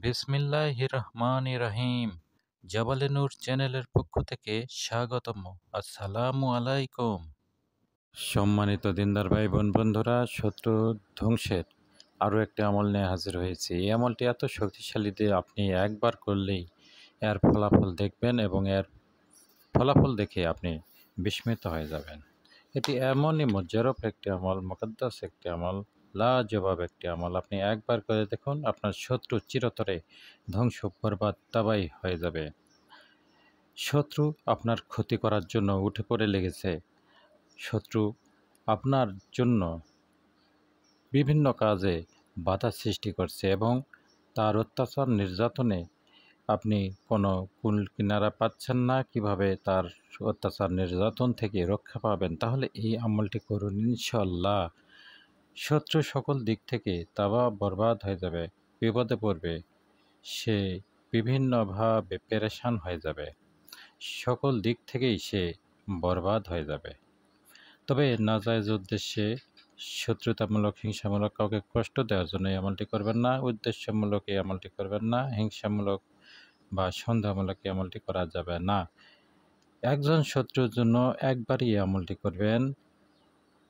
বিসমিল্লাহির রহমানির রহিম। জাবালে নূর চ্যানেলের পক্ষ থেকে স্বাগতম। আসসালামু আলাইকুম। সম্মানিত দিনদার ভাই বোন বন্ধুরা, শত্রু ধ্বংসের আরও একটি আমল নিয়ে হাজির হয়েছি। এই আমলটি এত শক্তিশালী যে আপনি একবার করলেই এর ফলাফল দেখবেন এবং এর ফলাফল দেখে আপনি বিস্মিত হয়ে যাবেন। এটি এমনই মুজাররব একটি আমল, মুকদ্দাস একটি আমল, লাজবাব একটি আমল। আপনি একবার করে দেখুন, আপনার শত্রু চিরতরে ধ্বংস, বরবাদ, তাবাই হয়ে যাবে। শত্রু আপনার ক্ষতি করার জন্য উঠে পড়ে লেগেছে। শত্রু আপনার জন্য বিভিন্ন কাজে বাধা সৃষ্টি করছে এবং তার অত্যাচার নির্যাতনে আপনি কোনো কুল কিনারা পাচ্ছেন না। কিভাবে তার অত্যাচার নির্যাতন থেকে রক্ষা পাবেন? তাহলে এই আমলটি করুন, ইনশাআল্লাহ শত্রু সকল দিক থেকে তাবা বরবাদ হয়ে যাবে, বিপদে পড়বে, সে বিভিন্নভাবে পেরেশান হয়ে যাবে, সকল দিক থেকেই সে বরবাদ হয়ে যাবে। তবে নাজায়েজ উদ্দেশ্যে, শত্রুতামূলক, হিংসামূলক কাউকে কষ্ট দেওয়ার জন্য এই আমলটি করবেন না। উদ্দেশ্যমূলক এই আমলটি করবেন না। হিংসামূলক বা সন্দেহমূলক এই আমলটি করা যাবে না। একজন শত্রুর জন্য একবারই এই আমলটি করবেন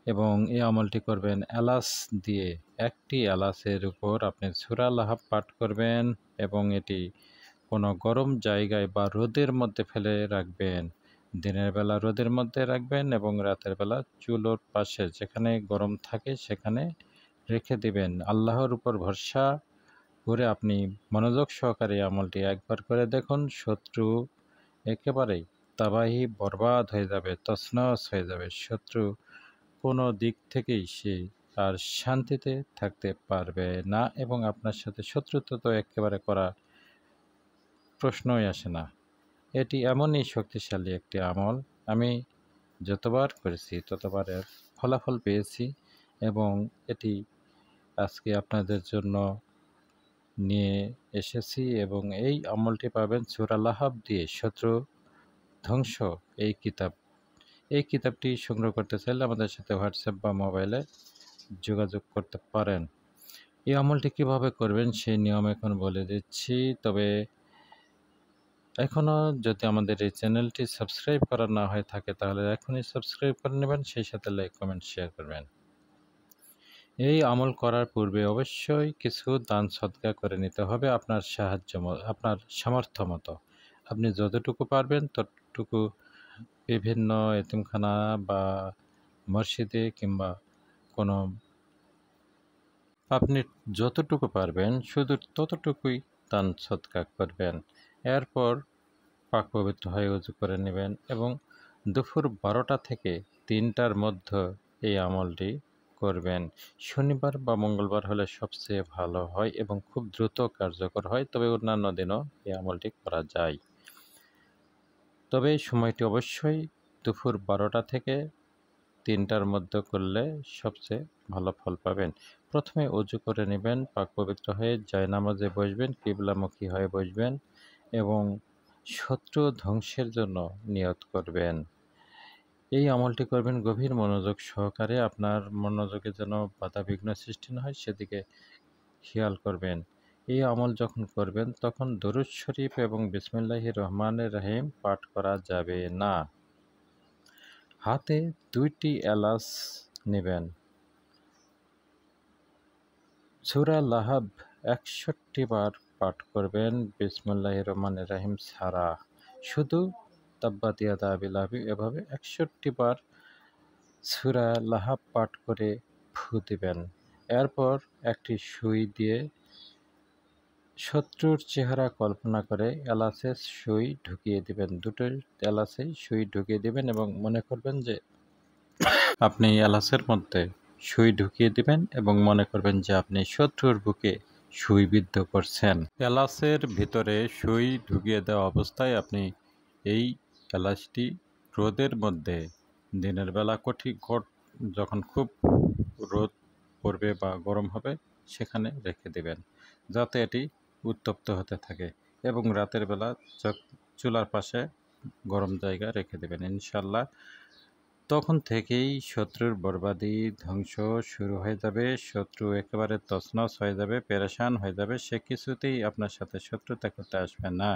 এবং এই আমলটি করবেন এলাচ দিয়ে। একটি এলাচের উপর আপনি সূরা লাহাব পাঠ করবেন এবং এটি কোনো গরম জায়গায় বা রোদের মধ্যে ফেলে রাখবেন। দিনের বেলা রোদের মধ্যে রাখবেন এবং রাতের বেলা চুলোর পাশে যেখানে গরম থাকে সেখানে রেখে দিবেন। আল্লাহর উপর ভরসা করে আপনি মনোযোগ সহকারে আমলটি একবার করে দেখুন। শত্রু একেবারেই তাবাহি বরবাদ হয়ে যাবে, তছনছ হয়ে যাবে। শত্রু কোনো দিক থেকেই সে আর শান্তিতে থাকতে পারবে না এবং আপনার সাথে শত্রুতা তো একেবারে করা প্রশ্নই আসে না। এটি এমনই শক্তিশালী একটি আমল, আমি যতবার করেছি ততবার এর ফলাফল পেয়েছি এবং এটি আজকে আপনাদের জন্য নিয়ে এসেছি এবং এই আমলটি পাবেন সূরা লাহাব দিয়ে, শত্রু ধ্বংস এই কিতাব। এই কিতাবটি সংগ্রহ করতে চাইলে আমাদের সাথে হোয়াটসঅ্যাপ বা মোবাইলে যোগাযোগ করতে পারেন। এই আমলটি কিভাবে করবেন সেই নিয়ম এখন বলে দিচ্ছি। তবে এখনও যদি আমাদের এই চ্যানেলটি সাবস্ক্রাইব করা না হয়ে থাকে তাহলে এখনই সাবস্ক্রাইব করে নেবেন, সেই সাথে লাইক, কমেন্ট, শেয়ার করবেন। এই আমল করার পূর্বে অবশ্যই কিছু দান সদকা করে নিতে হবে আপনার আপনার সামর্থ্য মতো। আপনি যতটুকু পারবেন ততটুকু বিভিন্ন এতিমখানা বা মসজিদে কিংবা কোনো, আপনি যতটুকু পারবেন শুধু ততটুকুই দান সদকা করবেন। এরপর পাক পবিত্র হয়ে উজু করে নেবেন এবং দুপুর 12টা থেকে 3টার মধ্যে এই আমলটি করবেন। শনিবার বা মঙ্গলবার হলে সবচেয়ে ভালো হয় এবং খুব দ্রুত কার্যকর হয়, তবে অন্যান্য দিনও এই আমলটি করা যায়। তবে এই সময়টি অবশ্যই দুপুর 12টা থেকে 3টার মধ্যে করলে সবচেয়ে ভালো ফল পাবেন। প্রথমে উজু করে নেবেন, পাক পবিত্র হয়ে জায়নামাজে বসবেন, কিবলামুখী হয়ে বসবেন এবং শত্রু ধ্বংসের জন্য নিয়ত করবেন। এই আমলটি করবেন গভীর মনোযোগ সহকারে। আপনার মনোযোগে যেন বাধাবিঘ্ন সৃষ্টি না হয় সেদিকে খেয়াল করবেন। এই আমল যখন করবেন তখন দরুদ শরীফ এবং বিসমিল্লাহির রহমানির রহিম পাঠ করা যাবে না। হাতে 2টি এলাচ নেবেন। সূরা লাহাব 61 বার পাঠ করবেন বিসমিল্লাহির রহমানির রহিম ছাড়া। শুধু তাব্বাত ইয়াদা আবি লাহাব এভাবে 61 বার সূরা লাহাব পাঠ করে ফু দিবেন। এরপর একটি সুই দিয়ে শত্রুর চেহারা কল্পনা করে এলাচে সুই ঢুকিয়ে দিবেন। দুটো এলাচেই সুই ঢুকিয়ে দিবেন এবং মনে করবেন যে আপনি এলাচের মধ্যে সুই ঢুকিয়ে দিবেন এবং মনে করবেন যে আপনি শত্রুর বুকে সুই বিদ্ধ করছেন। এলাচের ভিতরে সুই ঢুকিয়ে দেওয়া অবস্থায় আপনি এই এলাচটি রোদের মধ্যে দিনের বেলা যখন খুব রোদ পড়বে বা গরম হবে সেখানে রেখে দেবেন, যাতে এটি উত্তপ্ত হতে থাকে এবং রাতের বেলা চুলার পাশে গরম জায়গা রেখে দেবেন। ইনশাল্লাহ তখন থেকেই শত্রুর বরবাদি ধ্বংস শুরু হয়ে যাবে। শত্রু একেবারে তছনছ হয়ে যাবে, পেরেশান হয়ে যাবে। সে কিছুতেই আপনার সাথে শত্রুতা করতে আসবে না।